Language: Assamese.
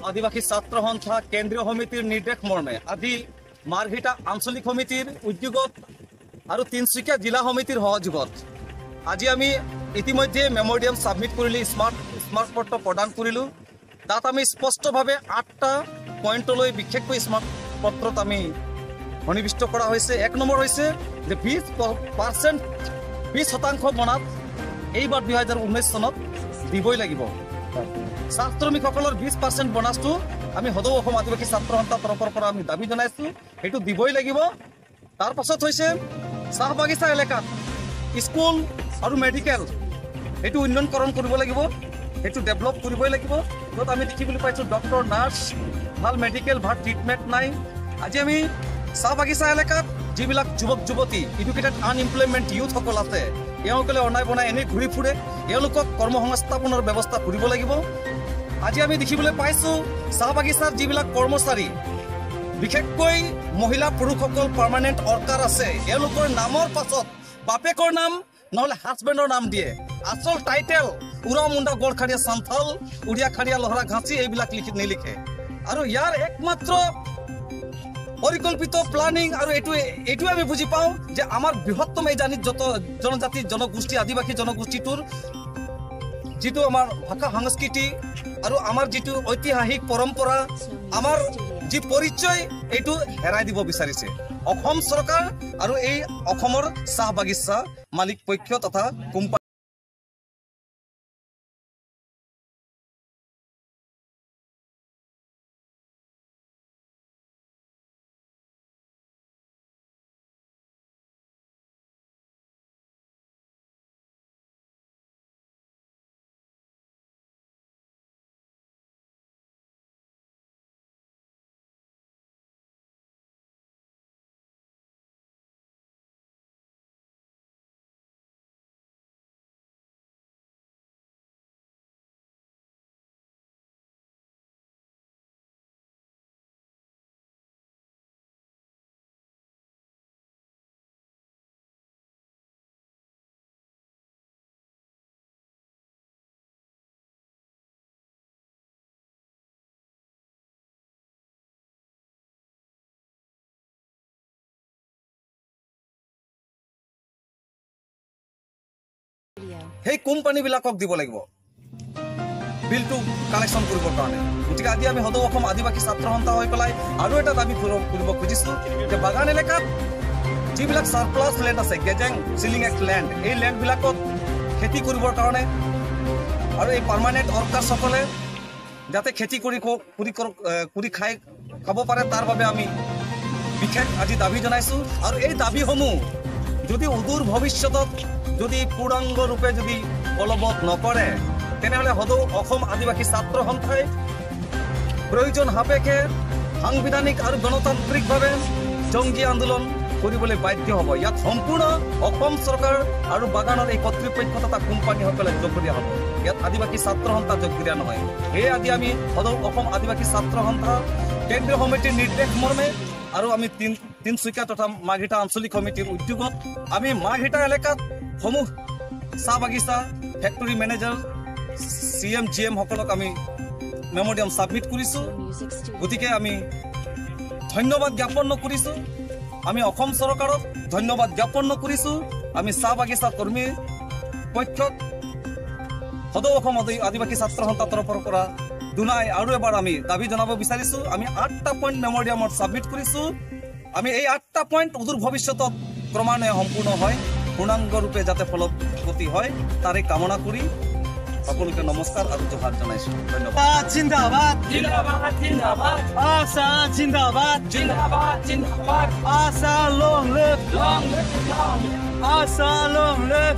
আদিবাসী ছাত্ৰ সন্থা কেন্দ্ৰীয় সমিতিৰ নিৰ্দেশ মৰ্মে আজি মাৰ্ঘেৰিটা আঞ্চলিক সমিতিৰ উদ্যোগত আৰু তিনিচুকীয়া জিলা সমিতিৰ সহযোগত আজি আমি ইতিমধ্যে মেমৰিয়াম সাবমিট কৰিলো স্মাৰ্ট পত্ৰ প্ৰদান কৰিলো। তাত আমি স্পষ্টভাৱে 8টা পইণ্টলৈ বিশেষকৈ স্মাৰ্ট পত্ৰত আমি সন্নিৱিষ্ট কৰা হৈছে। 1 নম্বৰ হৈছে যে 20% বনাত এইবাৰ 2019 চনত দিবই লাগিব। চাহ শ্ৰমিকসকলৰ 20% বোনাছটো আমি সদৌ অসম আদিবাসী ছাত্ৰ সন্থাৰ তৰফৰ পৰা আমি দাবী জনাইছো, সেইটো দিবই লাগিব। তাৰ পাছত হৈছে চাহ বাগিচা এলেকাত স্কুল আৰু মেডিকেল এইটো উন্নয়নকৰণ কৰিব লাগিব, সেইটো ডেভেলপ কৰিবই লাগিব। য'ত আমি দেখিবলৈ পাইছোঁ ডক্টৰ নাৰ্ছ ভাল মেডিকেল ভাল ট্ৰিটমেণ্ট নাই। আজি আমি চাহ বাগিচা এলেকাত যিবিলাক যুৱক যুৱতী এডুকেটেড আনএমপ্লয়মেণ্ট ইউথসকল আছে, এওঁসকলে অনাই বনাই এনেই ঘূৰি ফুৰে, এওঁলোকক কৰ্মসংস্থাপনৰ ব্যৱস্থা কৰিব লাগিব। আজি আমি দেখিবলৈ পাইছোঁ চাহ বাগিচাৰ যিবিলাক কৰ্মচাৰী বিশেষকৈ মহিলা পুৰুষসকল পাৰ্মানেণ্ট ৱৰ্কাৰ আছে, এওঁলোকৰ নামৰ পাছত বাপেকৰ নাম নহ'লে হাজবেণ্ডৰ নাম দিয়ে। আচল টাইটেল উৰা মুণ্ডা গড়খাৰীয়া চান্থাল উৰিয়া খাৰীয়া লহৰা ঘাঁচি এইবিলাক নিলিখে। আৰু ইয়াৰ একমাত্ৰ পৰিকল্পিত প্লানিং আৰু এইটোৱে আমি বুজি পাওঁ যে আমাৰ বৃহত্তম এই জনজাতি জনগোষ্ঠী আদিবাসী জনগোষ্ঠীটোৰ যিটো আমাৰ ভাষা সংস্কৃতি আৰু আমাৰ যিটো ঐতিহাসিক পৰম্পৰা আমাৰ যি পৰিচয় এইটো হেৰাই দিব বিচাৰিছে অসম চৰকাৰ আৰু এই অসমৰ চাহ বাগিচা মালিক পক্ষ তথা কোম্পানী। সেই কোম্পানীবিলাকক দিব লাগিব বিলটো কালেকশ্যন কৰিবৰ কাৰণে। গতিকে আজি আমি সদৌ অসম আদিবাসী ছাত্ৰ সন্থা হৈ পেলাই আৰু এটা দাবী কৰিব খুজিছোঁ যে বাগান এলেকাত যিবিলাক চাৰপ্লাছ লেণ্ড আছে, গেজেং চিলিং এক্ট লেণ্ড, এই লেণ্ডবিলাকত খেতি কৰিবৰ কাৰণে আৰু এই পাৰ্মানেণ্ট ৱৰ্কাৰ্ছসকলে যাতে খেতি কৰি খাব পাৰে তাৰ বাবে আমি বিশেষ আজি দাবী জনাইছোঁ। আৰু এই দাবীসমূহ যদি অদূৰ ভৱিষ্যতত যদি পূৰ্ণাংগ ৰূপে যদি বলবৎ নকৰে তেনেহ'লে সদৌ অসম আদিবাসী ছাত্ৰ সন্থাই প্ৰয়োজন সাপেক্ষে সাংবিধানিক আৰু গণতান্ত্ৰিকভাৱে জংগী আন্দোলন কৰিবলৈ বাধ্য হ'ব। ইয়াত সম্পূৰ্ণ অসম চৰকাৰ আৰু বাগানৰ এই কৰ্তৃপক্ষ তথা কোম্পানীসকলে যোগ দিয়া হ'ব। ইয়াত আদিবাসী ছাত্ৰ সন্থা যোগ দিয়া নহয়। সেয়ে আজি আমি সদৌ অসম আদিবাসী ছাত্ৰ সন্থা কেন্দ্ৰীয় সমিতিৰ নিৰ্দেশ মৰ্মে আৰু আমি তিনিচুকীয়া তথা মাৰ্ঘেৰিটা আঞ্চলিক সমিতিৰ উদ্যোগত আমি মাৰ্ঘেৰিটা এলেকাত সমূহ চাহ বাগিচা ফেক্টৰী মেনেজাৰ CM GM সকলক আমি মেমৰিয়াম সাবমিট কৰিছোঁ। গতিকে আমি ধন্যবাদ জ্ঞাপন কৰিছোঁ, আমি অসম চৰকাৰক ধন্যবাদ জ্ঞাপন কৰিছোঁ। আমি চাহ বাগিচা কৰ্মী পক্ষক সদৌ অসম আদিবাসী ছাত্ৰ সন্থাৰ তৰফৰ পৰা দুনাই আৰু এবাৰ আমি দাবী জনাব বিচাৰিছোঁ। আমি 8টা পইণ্ট মেমৰিয়ামত সাবমিট কৰিছোঁ। আমি এই 8টা পইণ্ট অদূৰ ভৱিষ্যতত ক্ৰমান্বয়ে সম্পূৰ্ণ হয়, পূৰ্ণাংগ ৰূপে যাতে ফলপ্ৰসূ হয় তাৰে কামনা কৰি সকলোকে নমস্কাৰ আৰু জোহাৰ জনাইছোঁ। ধন্যবাদ। জিন্দাবাদ জিন্দাবাদ জিন্দাবাদ আশা জিন্দাবাদ জিন্দাবাদ জিন্দাবাদ আশা লং লিভ আশা লং লিভ